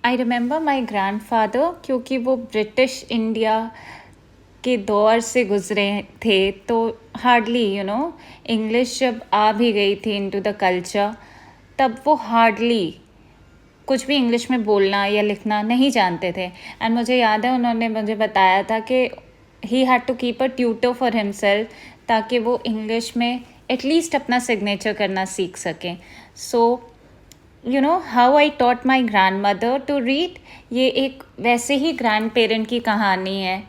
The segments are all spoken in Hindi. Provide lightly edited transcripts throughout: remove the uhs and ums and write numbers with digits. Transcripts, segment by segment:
आई रिमेंबर माई ग्रैंडफादर, क्योंकि वो ब्रिटिश इंडिया के दौर से गुजरे थे, तो हार्डली इंग्लिश जब आ भी गई थी इनटू द कल्चर, तब वो हार्डली कुछ भी इंग्लिश में बोलना या लिखना नहीं जानते थे। एंड मुझे याद है उन्होंने मुझे बताया था कि he had to keep a tutor for himself, ताकि वो इंग्लिश में एटलीस्ट अपना सिग्नेचर करना सीख सकें। So how I taught my grandmother to read, ये एक वैसे ही ग्रैंड पेरेंट की कहानी है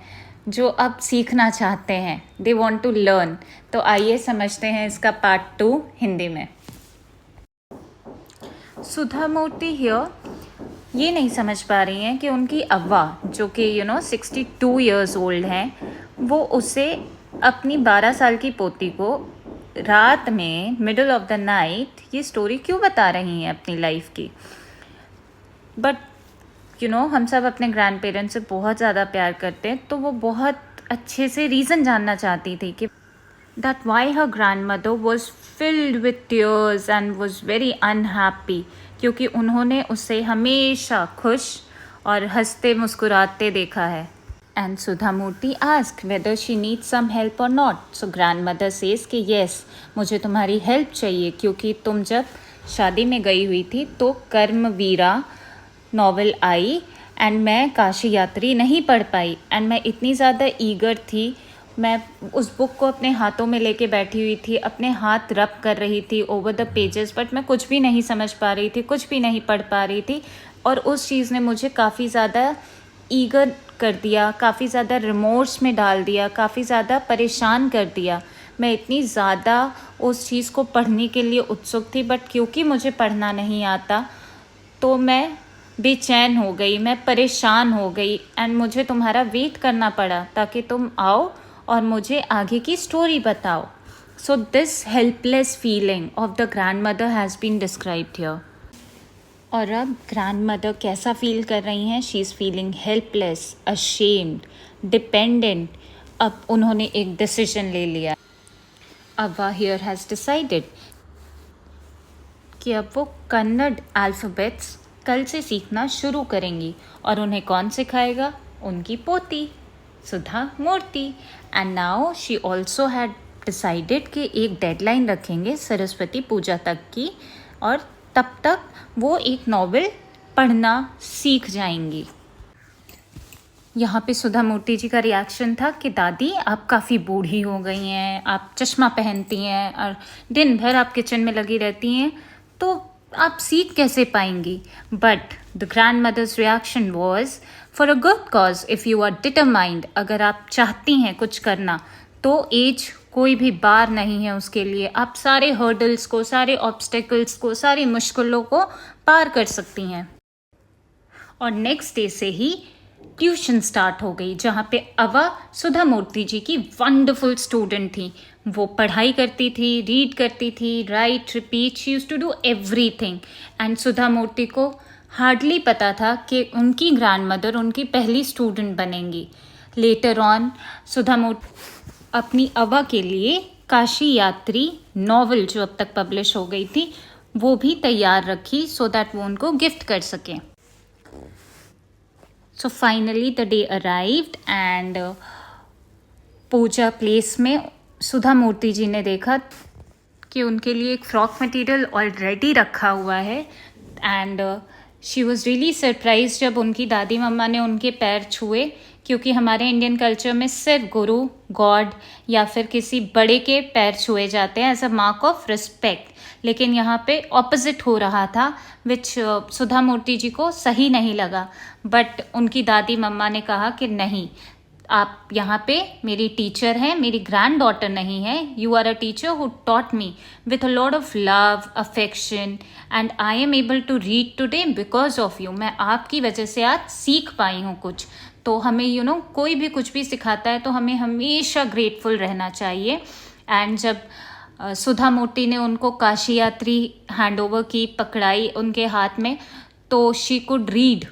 जो अब सीखना चाहते हैं, दे वॉन्ट टू लर्न। तो आइए समझते हैं इसका पार्ट 2 हिंदी में। सुधा मूर्ति हियर ये नहीं समझ पा रही हैं कि उनकी अव्वा, जो कि 62 ईयर्स ओल्ड हैं, वो उसे अपनी 12 साल की पोती को रात में मिडल ऑफ द नाइट ये स्टोरी क्यों बता रही हैं अपनी लाइफ की। बट हम सब अपने ग्रैंड पेरेंट्स से बहुत ज़्यादा प्यार करते हैं, तो वो बहुत अच्छे से रीज़न जानना चाहती थी कि that why her grandmother was filled with tears and was very unhappy, क्योंकि उन्होंने उसे हमेशा खुश और हंसते मुस्कुराते देखा है। And Sudha Murti asked whether she needs some help or not. So grandmother says कि yes, मुझे तुम्हारी हेल्प चाहिए, क्योंकि तुम जब शादी में गई हुई थी तो कर्मवीरा नॉवल आई एंड मैं काशी यात्री नहीं पढ़ पाई, एंड मैं इतनी ज़्यादा ईगर थी, मैं उस बुक को अपने हाथों में लेके बैठी हुई थी, अपने हाथ रब कर रही थी ओवर द पेजेस, बट मैं कुछ भी नहीं समझ पा रही थी, कुछ भी नहीं पढ़ पा रही थी। और उस चीज़ ने मुझे काफ़ी ज़्यादा ईगर कर दिया, काफ़ी ज़्यादा रिमोर्स में डाल दिया, काफ़ी ज़्यादा परेशान कर दिया। मैं इतनी ज़्यादा उस चीज़ को पढ़ने के लिए उत्सुक थी, बट क्योंकि मुझे पढ़ना नहीं आता तो मैं बेचैन हो गई, मैं परेशान हो गई, एंड मुझे तुम्हारा वेट करना पड़ा ताकि तुम आओ और मुझे आगे की स्टोरी बताओ। So this helpless feeling of the grandmother has been described here. और अब ग्रैंड मदर कैसा फील कर रही हैं? She is feeling helpless, ashamed, dependent. अब उन्होंने एक डिसीजन ले लिया। अव्वा हियर हैज़ डिसाइडेड कि अब वो कन्नड़ अल्फ़ाबेट्स कल से सीखना शुरू करेंगी, और उन्हें कौन सिखाएगा? उनकी पोती Sudha Murthy. And now she also had decided कि एक डेडलाइन रखेंगे सरस्वती पूजा तक की, और तब तक वो एक नॉवेल पढ़ना सीख जाएंगी। यहाँ पे सुधा मूर्ति जी का रिएक्शन था कि दादी आप काफ़ी बूढ़ी हो गई हैं, आप चश्मा पहनती हैं और दिन भर आप किचन में लगी रहती हैं, तो आप सीख कैसे पाएंगी? But the grandmother's reaction was for a good cause, if you are determined, अगर आप चाहती हैं कुछ करना तो एज कोई भी बार नहीं है उसके लिए। आप सारे हर्डल्स को, सारे ऑब्स्टेकल्स को, सारी मुश्किलों को पार कर सकती हैं। और नेक्स्ट डे से ही ट्यूशन स्टार्ट हो गई, जहाँ पे अव्वा सुधा मूर्ति जी की वंडरफुल स्टूडेंट थी। वो पढ़ाई करती थी, रीड करती थी, right, repeat, she used to do everything. And Sudha Murthy को हार्डली पता था कि उनकी ग्रैंड मदर उनकी पहली स्टूडेंट बनेंगी। लेटर ऑन सुधा मूर्ति अपनी अव्वा के लिए काशी यात्री नॉवल, जो अब तक पब्लिश हो गई थी, वो भी तैयार रखी सो दैट वो उनको गिफ्ट कर सकें। So finally the day arrived and puja place में सुधा मूर्ति जी ने देखा कि उनके लिए एक फ्रॉक मटेरियल ऑलरेडी रखा हुआ है, and she was really surprise जब उनकी दादी मम्मा ने उनके पैर छुए, क्योंकि हमारे इंडियन कल्चर में सिर्फ गुरु, गॉड या फिर किसी बड़े के पैर छुए जाते हैं as a mark of respect. लेकिन यहाँ पे ऑपोजिट हो रहा था, विच सुधा मूर्ति जी को सही नहीं लगा। बट उनकी दादी मम्मा ने कहा कि नहीं, आप यहाँ पे मेरी टीचर हैं, मेरी ग्रैंड डॉटर नहीं है। You are a teacher who taught me with a lot of love, affection, and I am able to read today because of you. मैं आपकी वजह से आज सीख पाई हूँ कुछ। तो हमें कोई भी कुछ भी सिखाता है तो हमें हमेशा ग्रेटफुल रहना चाहिए। एंड जब सुधा मूर्ति ने उनको काशी यात्री हैंड ओवर की, पकड़ाई उनके हाथ में, तो she could read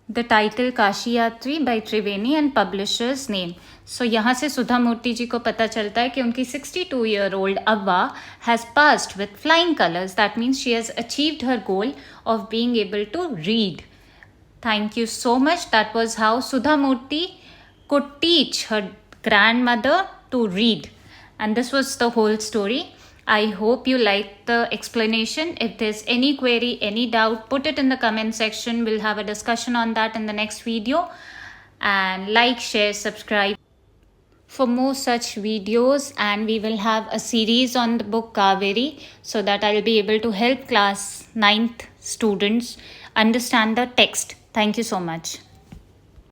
the title Kashi Yatri by Triveni and publishers name. So यहाँ से सुधा मूर्ति जी को पता चलता है कि उनकी 62-year-old अव्वा has passed with flying colours. That means she has achieved हर goal of being able to read. Thank you so much. That was how Sudha Murthy could teach her grandmother to read. And this was the whole story. I hope you liked the explanation. If there's any query, any doubt, put it in the comment section. We'll have a discussion on that in the next video. And like, share, subscribe for more such videos, and we will have a series on the book Kaveri, so that I'll be able to help class 9th students understand the text. Thank you so much.